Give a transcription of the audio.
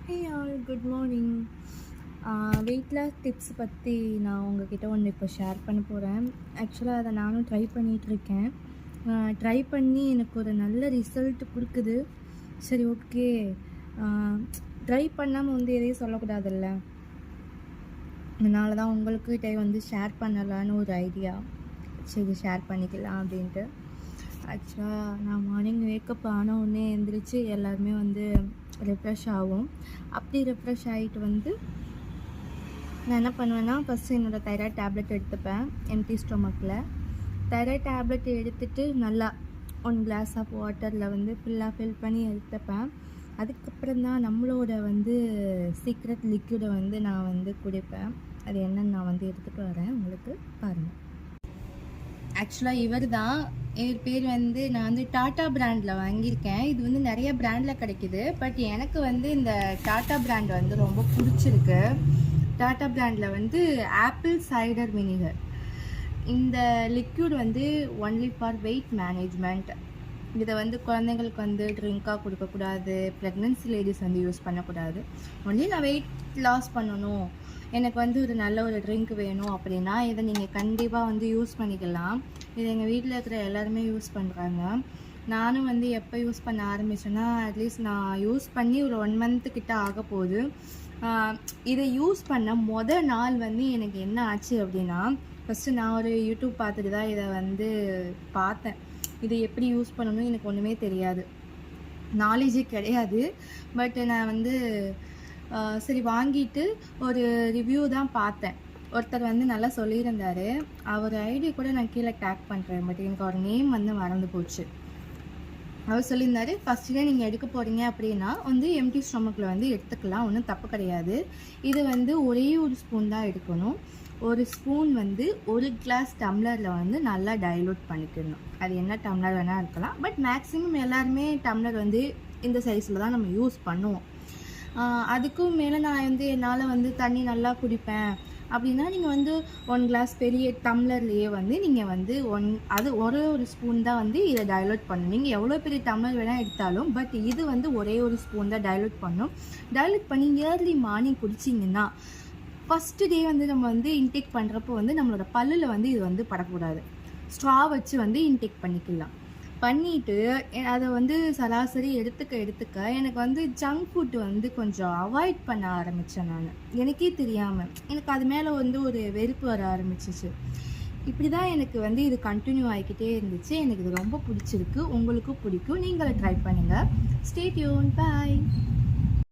ஹே all good morning. Weight loss tips பற்றி நான் உங்ககிட்ட ஒன்று இப்போ ஷேர் பண்ண போகிறேன். ஆக்சுவலாக அதை நானும் ட்ரை பண்ணிகிட்ருக்கேன். ட்ரை பண்ணி எனக்கு ஒரு நல்ல ரிசல்ட் கொடுக்குது. சரி, ஓகே. ட்ரை பண்ணாமல் வந்து எதையும் சொல்லக்கூடாதுல்ல, அதனால தான் உங்கள்கிட்ட வந்து ஷேர் பண்ணலான்னு ஒரு ஐடியா. சரி, ஷேர் பண்ணிக்கலாம் அப்படின்ட்டு. ஆக்சுவலாக நான் மார்னிங் வேக்கப் ஆன உடனே எழுந்திரிச்சு எல்லாருமே வந்து ரெஃப்ரெஷ் ஆகும். அப்படி ரெஃப்ரெஷ் ஆகிட்டு வந்து நான் என்ன பண்ணுவேன்னா, ஃபஸ்ட்டு என்னோடய தைராய்டு டேப்லெட் எடுத்துப்பேன் எம்டி ஸ்டொமக்கில். தைராய்டு டேப்லெட் எடுத்துகிட்டு நல்லா 1 கிளாஸ் ஆஃப் வாட்டரில் வந்து ஃபில் பண்ணி எடுத்துப்பேன். அதுக்கப்புறம் தான் நம்மளோட வந்து சீக்ரெட் லிக்விடை வந்து நான் வந்து குடிப்பேன். அது என்னன்னு நான் வந்து எடுத்துகிட்டு வரேன், உங்களுக்கு பாருங்கள். ஆக்சுவலாக இவர் பேர் வந்து நான் வந்து டாட்டா பிராண்டில் வாங்கியிருக்கேன். இது வந்து நிறைய பிராண்டில் கிடைக்கிது. பட் எனக்கு வந்து இந்த டாட்டா பிராண்ட் வந்து ரொம்ப பிடிச்சிருக்கு. டாட்டா பிராண்டில் வந்து ஆப்பிள் சைடர் வினிகர். இந்த லிக்யூட் வந்து ஒன்லி ஃபார் வெயிட் மேனேஜ்மெண்ட். இதை வந்து குழந்தைங்களுக்கு வந்து ட்ரிங்காக கொடுக்கக்கூடாது, ப்ரெக்னென்சி லேடிஸ் வந்து யூஸ் பண்ணக்கூடாது. ஒன்லி நான் வெயிட் லாஸ் பண்ணணும், எனக்கு வந்து ஒரு நல்ல ஒரு ட்ரிங்க் வேணும் அப்படின்னா இதை நீங்கள் கண்டிப்பாக வந்து யூஸ் பண்ணிக்கலாம். இது எங்கள் வீட்டில் இருக்கிற எல்லாருமே யூஸ் பண்ணுறாங்க. நானும் வந்து எப்போ யூஸ் பண்ண ஆரம்பிச்சேன்னா, அட்லீஸ்ட் நான் யூஸ் பண்ணி ஒரு 1 மந்த்து கிட்ட ஆக போகுது. இதை யூஸ் பண்ண நாள் வந்து எனக்கு என்ன ஆச்சு அப்படின்னா, ஃபஸ்ட்டு நான் ஒரு யூடியூப் பார்த்துட்டு தான் இதை வந்து பார்த்தேன். இதை எப்படி யூஸ் பண்ணணும் எனக்கு ஒன்றுமே தெரியாது, நாலேஜே கிடையாது. பட் நான் வந்து சரி வாங்கிட்டு ஒரு ரிவ்யூ தான் பார்த்தேன். ஒருத்தர் வந்து நல்லா சொல்லியிருந்தார். அவர் ஐடி கூட நான் கீழே டேக் பண்ணுறேன், பட் எனக்கு அவர் நேம் வந்து மறந்து போச்சு. அவர் சொல்லியிருந்தார், ஃபஸ்ட்டு நீங்கள் எடுக்க போகிறீங்க அப்படின்னா வந்து எம்டி ஸ்டொமக்கில் வந்து எடுத்துக்கலாம், ஒன்றும் தப்பு கிடையாது. இது வந்து ஒரே ஒரு ஸ்பூன் தான் எடுக்கணும். ஒரு ஸ்பூன் வந்து 1 கிளாஸ் டம்ளரில் வந்து நல்லா டைலூட் பண்ணிக்கணும். அது என்ன டம்ளர் வேணால் இருக்கலாம், பட் மேக்ஸிமம் எல்லாருமே டம்ளர் வந்து இந்த சைஸில் தான் நம்ம யூஸ் பண்ணுவோம். அதுக்கும் மேலே நான் வந்து என்னால் வந்து தண்ணி நல்லா குடிப்பேன் அப்படின்னா நீங்கள் வந்து 1 கிளாஸ் பெரிய டம்ளர்லேயே வந்து நீங்கள் வந்து ஒரு ஸ்பூன் தான் வந்து இதை டைலூட் பண்ணணும். நீங்கள் எவ்வளோ பெரிய டம்ளர் வேணால் எடுத்தாலும், பட் இது வந்து ஒரே ஒரு ஸ்பூன் தான் டைலூட் பண்ணணும். டைலூட் பண்ணி இயர்லி மார்னிங் குடிச்சிங்கன்னா ஃபஸ்ட்டு டே வந்து நம்ம வந்து இன்டேக் பண்ணுறப்போ வந்து நம்மளோட பல்லில் வந்து இது வந்து படக்கூடாது. ஸ்ட்ரா வச்சு வந்து இன்டேக் பண்ணிக்கலாம். பண்ணிவிட்டு அதை வந்து சராசரி எடுத்துக்க எனக்கு வந்து ஜங்க் ஃபுட்டு வந்து கொஞ்சம் அவாய்ட் பண்ண ஆரம்பித்தேன். நான் எனக்கே தெரியாமல் எனக்கு அது மேலே வந்து ஒரு வெறுப்பு வர ஆரம்பிச்சிச்சு. இப்படி தான் எனக்கு வந்து இது கண்டினியூ ஆகிக்கிட்டே இருந்துச்சு. எனக்கு இது ரொம்ப பிடிச்சிருக்கு, உங்களுக்கும் பிடிக்கும், நீங்களும் ட்ரை பண்ணுங்கள். ஸ்டே டியூன், பாய்.